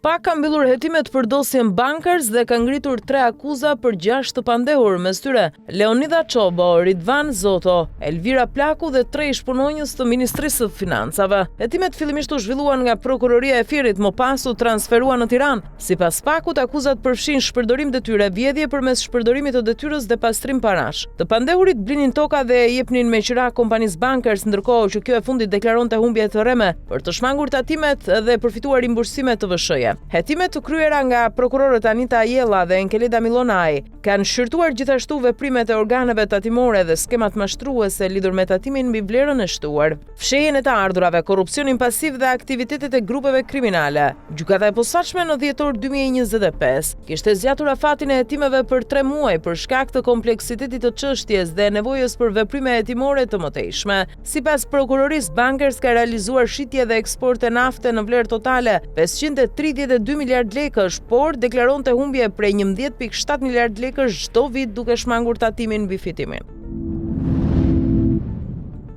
SPAK ka mbyllur hetimet për dosjen Bankers dhe ka ngritur 3 akuza për 6 të pandehur, mes tyre Leonida Çobo, Ridvan Zoto, Elvira Plaku dhe 3 ish punonjës të Ministrisë së Financave. Hetimet fillimisht u zhvilluan nga Prokuroria e Firit, më pas u transferuan në Tiranë. Sipas SPAK-ut, akuzat përfshin shpërdorim detyre, vjedhje përmes shpërdorimit të detyrës dhe pastrim parash. Të pandehurit blinin toka dhe jepnin me qira kompanisë Bankers, ndërkohë që kjo e fundit deklaronte humbje të rreme për të shmangur tatimet dhe përfituar rimbursime të VSH-je. Hetimet të kryera nga prokurorët Anita Ajella dhe Enkeleda Milonaj kanë shqyrtuar gjithashtu veprimet e organeve tatimore dhe skemat mashtruese lidhur me tatimin mbi vlerën e shtuar, fshehjen e të ardhurave, korrupsionin pasiv dhe aktivitetet e grupeve kriminale. Gjykata e posaçme në dhjetor 2025 kishte zgjatur afatin e hetimeve për 3 muaj për shkak të kompleksitetit të çështjes dhe nevojës për veprime hetimore të mëtejshme. Sipas prokurorisë, Bankers ka realizuar shitje dhe eksporte nafte në vlerë totale 532 miliard lekësh, por deklaronte humbje prej 11.7 miliard lekësh çdo vit duke shmangur tatimin mbi fitimin.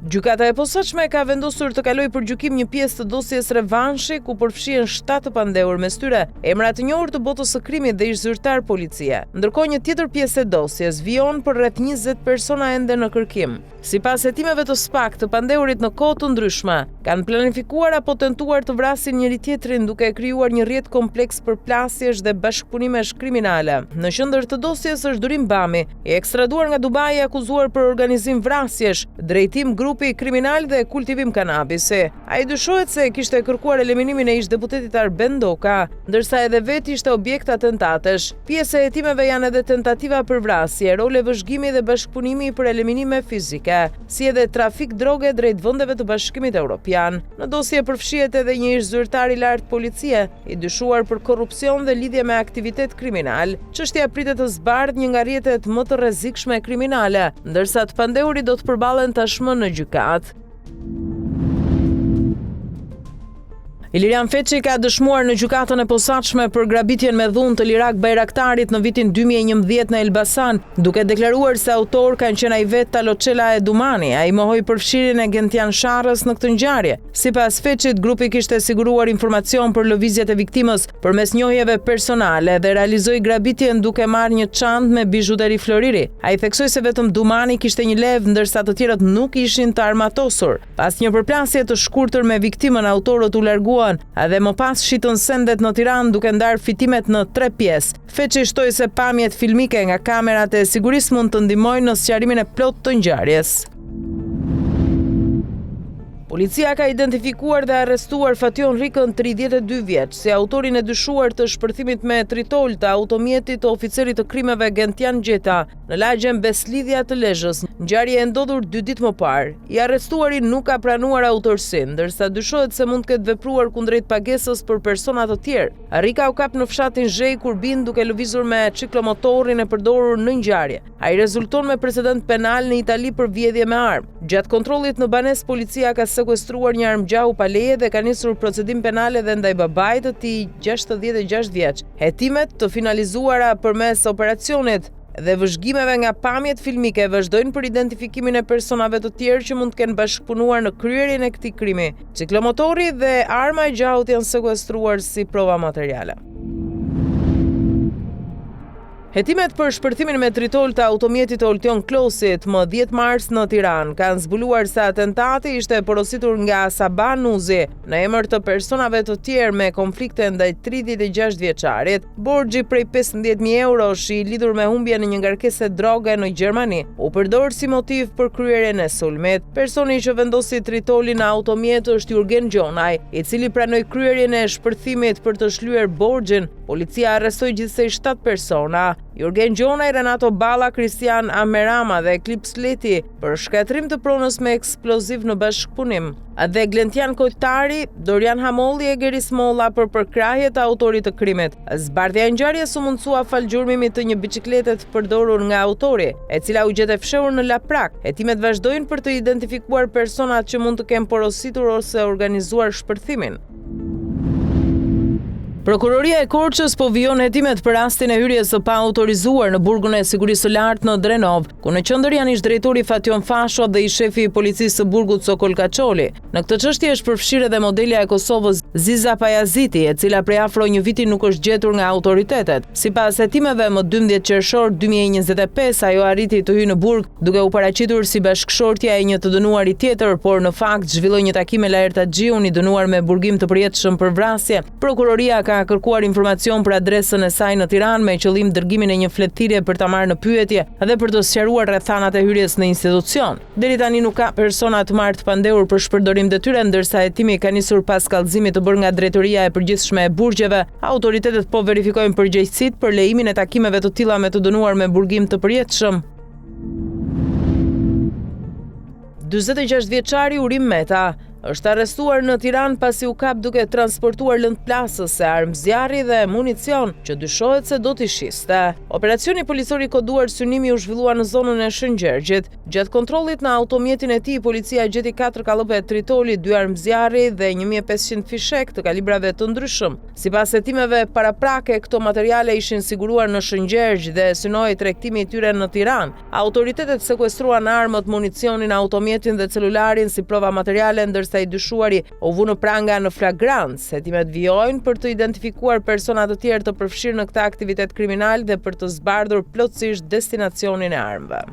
Gjykata e posaçme ka vendosur të kalojë për gjykim një pjesë të dosjes revanshi ku përfshihen 7 të pandehur, mes tyre emra të njohur të botës së krimit dhe ish zyrtar policie. Ndërkohë një tjetër pjesë e dosjes vijon për rreth 20 persona ende në kërkim. Sipas hetimeve të SPAK, të pandehurit në kohë të ndryshme kanë planifikuar apo tentuar të vrasin njëri tjetrin duke krijuar një rrjet kompleks përplasjesh dhe bashkëpunimesh kriminale. Në qendër të dosjes është Durim Bami, i ekstraduar nga Dubai, akuzuar për organizim vrasjesh, drejtim grupi kriminal dhe kultivim kanabisi. Ai dyshohet se kishte kërkuar eliminimin e ish-deputetit Arben Doka, ndërsa edhe vetë ishte objekt atentatesh. Pjesë e hetimeve janë edhe tentativa për vrasje, role vëzhgimi dhe bashkëpunimi për eliminime fizike, si edhe trafik droge drejt vendeve të Bashkimit Evropian. Në dosje përfshihet edhe një ish zyrtar i lartë policie, i dyshuar për korrupsion dhe lidhje me aktivitet kriminal. Çështja pritet të zbardhë një nga rrjetet më të rrezikshme kriminale, ndërsa të pandehurit do të përballen tashmë në gjykatë. Ilirian Feçi ka dëshmuar në gjykatën e posaçme për grabitjen me dhunë të Lirak Bajraktarit në vitin 2011 në Elbasan, duke deklaruar se autor kanë qenë ai vetë Taloçela e Dumani. Ai mohoi përfshirjen e Gentian Sharrës në këtë ngjarje. Sipas Feçit, grupi kishte siguruar informacion për lëvizjet e viktimës përmes njohjeve personale dhe realizoi grabitjen duke marrë një çantë me bizhuteri floriri. Ai theksoi se vetëm Dumani kishte një lev, ndërsa të tjerët nuk ishin të armatosur. Pas një përplasje të shkurtër me viktimën, autorët u larguan dhe më pas shitën sendet në Tiranë duke ndarë fitimet në 3 pjesë. Feçi shtoi se pamjet filmike nga kamerat e sigurisë mund të ndihmojnë në sqarimin e plotë të ngjarjes. Policia ka identifikuar dhe arrestuar Fation Rikën, 32 vjeç, si autorin e dyshuar të shpërthimit me tritol të automjetit të oficerit të krimeve Gentian Gjeta në lagjen Beslidhja të Lezhës. Ngjarja e ndodhur 2 ditë më parë. I arrestuari nuk ka pranuar autorsinë, ndërsa dyshohet se mund të ketë vepruar kundrejt pagesës për persona të tjerë. Rika u kap në fshatin Zhej kur bin duke lëvizur me ciklomotorin e përdorur në ngjarje. Ai rezulton me precedent penal në Itali për vjedhje me armë. Gjatë kontrollit në banesë, policia ka sekuestruar një armë gjahu pa leje dhe ka nisur procedim penale dhe ndaj babait të tij, 66 vjeç. Hetimet të finalizuara përmes operacionit dhe vëzhgimeve nga pamjet filmike vazhdojnë për identifikimin e personave të tjerë që mund të kenë bashkëpunuar në kryerjen e këtij krimi. Ciklomotori dhe arma e gjahut janë sekuestruar si prova materiale. Hetimet për shpërthimin me tritol të automjetit të Oltion Klosit më 10 mars në Tiranë kanë zbuluar se atentati ishte porositur nga Saban Nuzi në emër të personave të tjerë me konflikte ndaj 36 vjeçarit. Borxhi prej 15.000 eurosh i lidhur me humbjen në një ngarkesë droge në Gjermani u përdor si motiv për kryerjen e sulmit. Personi që vendosi tritolin në automjet është Jurgen Gjonaj, i cili pranoi kryerjen e shpërthimit për të shlyer borxhin. Policia arrestoi gjithsej 7 persona. Jurgen Gjonaj, Renato Balla, Kristian Amerama dhe Eklips Leti për shkatrim të pronës me eksploziv në bashkëpunim. Dhe Glentian Kojtari, Dorian Hamolli e Geri Smolla për përkrahje të autorit të krimit. Zbardhja e ngjarjes u mundsua fal gjurmimit të një biçiklete të përdorur nga autori, e cila u gjetë fshehur në Laprak. Hetimet vazhdojnë për të identifikuar personat që mund të kenë porositur ose organizuar shpërthimin. Prokuroria e Korçës po vijon hetimet për rastin e hyrjes së paautorizuar në burgun e sigurisë së lartë në Drenov, ku në qendër janë ish drejtori Fatjon Fasho dhe ish shefi i policisë së burgut Sokol Kaçoli. Në këtë çështje është përfshirë edhe modelja e Kosovës Ziza Pajaziti, e cila prej afro një viti nuk është gjetur nga autoritetet. Sipas hetimeve, më 12 qershor 2025 ajo arriti të hyjë në burg duke u paraqitur si bashkëshortja e një të dënuarit tjetër, por në fakt zhvilloi një takim me Laer Taxhiun, i dënuar me burgim të përjetshëm për vrasje. Prokuroria ka kërkuar informacion për adresën e saj në Tiranë me qëllim dërgimin e një fletëthirje për ta marrë në pyetje dhe për të sqaruar rrethanat e hyrjes në institucion. Deri tani nuk ka persona të marrë të pandehur për shpërdorim detyre, ndërsa hetimi ka nisur pas kallëzimit të bërë nga Drejtoria e Përgjithshme e Burgjeve. Autoritetet po verifikojnë përgjegjësitë për lejimin e takimeve të tilla me të dënuar me burgim të përjetshëm. 46 vjeçari Urim Meta është arrestuar në Tiranë pasi u kap duke transportuar lëndplasëse, armë zjarri dhe municion që dyshohet se do t'i shiste. Operacioni policor i koduar Synimi u zhvillua në zonën e Shëngjergjit. Gjatë kontrollit në automjetin e tij, policia gjeti 4 kallëpe tritoli, 2 armë zjarri dhe 1500 fishek të kalibrave të ndryshëm. Sipas hetimeve paraprake, këto materiale ishin siguruar në Shëngjergj dhe synoi tregtimi i tyre në Tiranë. Autoritetet sekuestruan armët, municionin, automjetin dhe celularin si prova materiale, ndërsa i dyshuari u vu në pranga në flagrancë. Hetimet vijojnë për të identifikuar persona të tjerë të përfshirë në këtë aktivitet kriminal dhe për të zbardhur plotësisht destinacionin e armëve.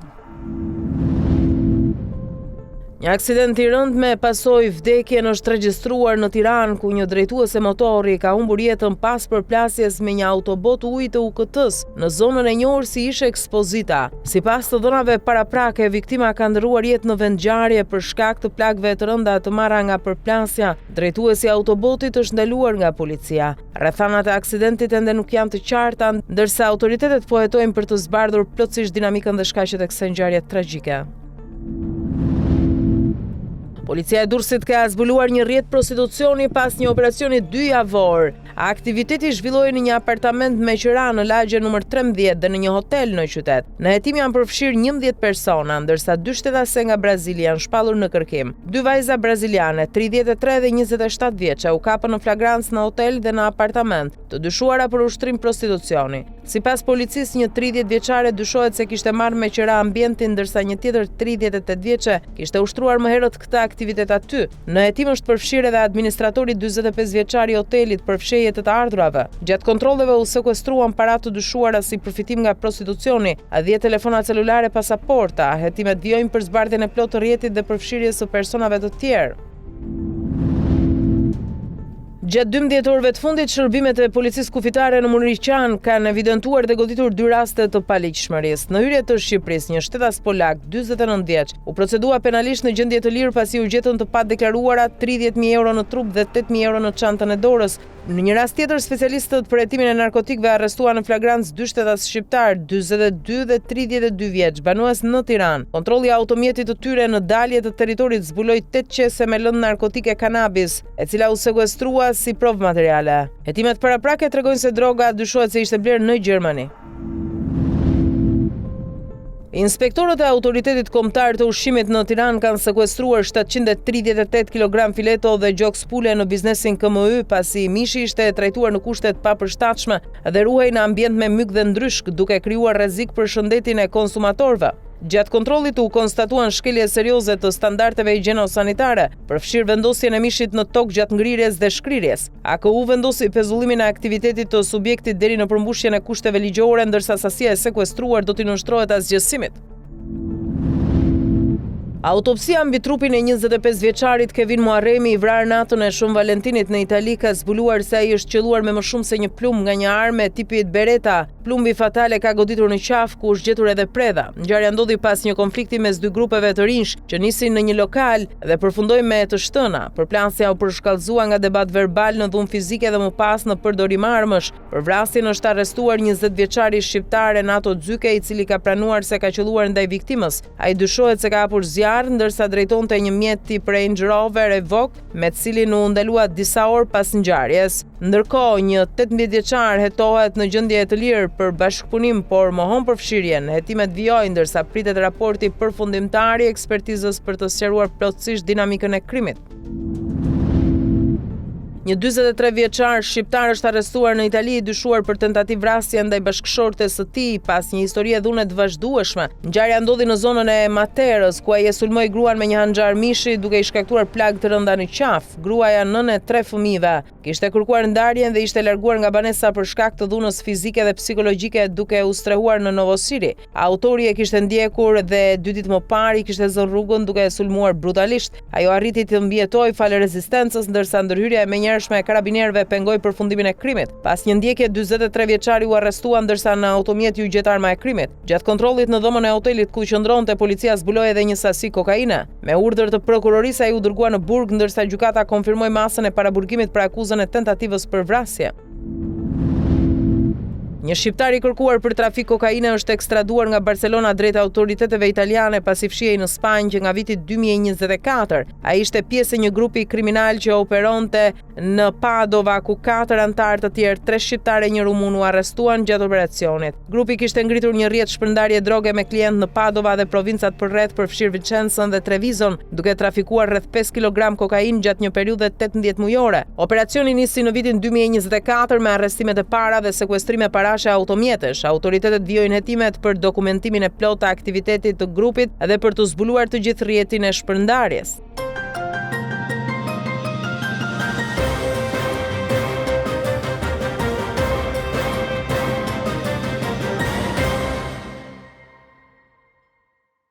Një aksident i rënd me pasojë vdekjen është regjistruar në Tiranë, ku një drejtuese motori ka humbur jetën pas përplasjes me një autobot ujë të UKT-s në zonën e njohur si Ishe Ekspozita. Sipas të dhënave paraprake, viktima ka ndërruar jetë në vendngjarje për shkak të plagëve të rënda të marra nga përplasja. Drejtuesi i autobotit është ndaluar nga policia. Rrethanat e aksidentit ende nuk janë të qarta, ndërsa autoritetet po hetojnë për të zbardhur plotësisht dinamikën dhe shkaqet e kësaj ngjarje tragjike. Policia e Durrësit ka zbuluar një rrjet prostitucioni pas një operacioni 2 javor. Aktiviteti zhvilloi në një apartament me qira në lagje nr. 13 dhe në një hotel në qytet. Në hetim janë përfshirë 11 persona, ndërsa 2 shtetase nga Brazili janë shpallur në kërkim. 2 vajza braziliane, 33 dhe 27 vjeçe, u kapën në flagrancë në hotel dhe në apartament, të dyshuara për ushtrim prostitucioni. Sipas policisë, një 30 vjeçare dyshohet se kishte marrë me qira ambientin, ndërsa një tjetër 38 vjeçe kishte ushtruar më herët këtë aktivitet aty. Në hetim është përfshirë edhe administratori 45 vjeçar i hotelit për fshehje të ardhurave. Gjatë kontrolleve u sekuestruan para të dyshuara si përfitim nga prostitucioni, 10 telefona celulare, pasaporta. Hetimet vijojnë për zbardhjen e plotë të rrjetit dhe përfshirjes së personave të tjerë. Gjatë 12 orëve të fundit, shërbimet e policisë kufitare në Muriqan kanë evidentuar dhe goditur 2 raste të paligjshmërisë. Në hyrje të Shqipërisë, një shtetas polak, 49 vjeç, u procedua penalisht në gjendje të lirë pasi u gjetën të padeklaruara 30.000 euro në trup dhe 8.000 euro në çantën e dorës. Në një rast tjetër, specialistët për hetimin e narkotikëve arrestuan në flagrancë 2 shtetas shqiptar, 42 dhe 32 vjeç, banues në Tiranë. Kontrolli i automjetit të tyre në dalje të territorit zbuloi 8 qese me lëndë narkotike kanabis, e cila u sekuestrua si provë materiale. Hetimet paraprake tregojnë se droga dyshohet se ishte blerë në Gjermani. Inspektorët e autoritetit kombëtar të ushqimit në Tiranë kanë sekuestruar 738 kg fileto dhe gjoks pule në biznesin KMY, pasi mishi ishte trajtuar në kushte të papërshtatshme dhe ruhej në ambient me myk dhe ndryshk, duke krijuar rrezik për shëndetin e konsumatorëve. Gjatë kontrollit u konstatuan shkelje serioze të standardeve higjieno-sanitare, përfshirë vendosjen e mishit në tokë gjatë ngrirjes dhe shkrirjes. AKU vendosi pezullimin e aktivitetit të subjektit deri në përmbushjen e kushteve ligjore, ndërsa sasia e sekuestruar do t'i nënshtrohet asgjësimit. Autopsia mbi trupin e 25 vjeçarit Kevin Muharremi, i vrarë natën e Shën Valentinit në Itali, ka zbuluar se ai është qelluar me më shumë se një plumb nga një armë tipit Beretta. Plumbi fatale ka goditur në qafë, ku është gjetur edhe predha. Ngjarja ndodhi pas një konflikti mes 2 grupeve të rinj që nisin në një lokal dhe përfundoi me të shtëna. Përplasja u përshkallëzua nga debat verbal në dhunë fizike dhe më pas në përdorim armësh. Për vrasjen është arrestuar 20 vjeçari shqiptar Renato Zyke, i cili ka pranuar se ka qelluar ndaj viktimës. Ai dyshohet se ka hapur zjarr ndërsa drejtonte një mjet tip Range Rover Evoque, me të cilin u ndalua disa orë pas ngjarjes. Ndërkohë, një 18 vjeçar hetohet në gjendje të lirë për bashkëpunim, por mohon përfshirjen. Hetimet vijojnë ndërsa pritet raporti përfundimtar i ekspertizës për të sqaruar plotësisht dinamikën e krimit. Një 43 vjeçar shqiptar është arrestuar në Itali i dyshuar për tentativë vrasje ndaj bashkëshortes së tij pas një historie dhune të vazhdueshme. Ngjarja ndodhi në zonën e Materës, ku ai e sulmoi gruan me një hanxhar mishi duke i shkaktuar plagë të rënda në qaf. Gruaja, nënë e 3 fëmijëve, kishte kërkuar ndarjen dhe ishte larguar nga banesa për shkak të dhunës fizike dhe psikologjike duke u strehuar në Novosiri. Autori e kishte ndjekur dhe 2 ditë më parë i kishte zënë rrugën duke e sulmuar brutalisht. Ajo arriti të mbijetojë falë rezistencës, ndërsa ndërhyrja e menjëhershme e karabinerëve pengoi përfundimin e krimit. Pas një ndjekje, 43 vjeçari u arrestua ndërsa në automjet ju gjet arma e krimit. Gjatë kontrollit në dhomën e hotelit ku qëndronte, policia zbuloi edhe një sasi kokaine. Me urdhër të prokurorisë ai u dërgua në burg, ndërsa gjykata konfirmoi masën e paraburgimit për akuzën e tentativës për vrasje. Një shqiptar i kërkuar për trafik kokaine është ekstraduar nga Barcelona drejt autoriteteve italiane pasi fshihej në Spanjë që nga viti 2024. Ai ishte pjesë e një grupi kriminal që operonte në Padova, ku 4 anëtar të tjerë, 3 shqiptarë e 1 rumun u arrestuan gjatë operacionit. Grupi kishte ngritur një rrjet shpërndarje droge me klient në Padova dhe provincat përreth përfshir Vicenzën dhe Trevizon, duke trafikuar rreth 5 kg kokainë gjatë një periudhe 18 mujore. Operacioni nisi në vitin 2024 me arrestimet e para dhe sekuestrime para automjetesh. Autoritetet vijojnë hetimet për dokumentimin e plotë të aktivitetit të grupit dhe për të zbuluar të gjithë rrjetin e shpërndarjes.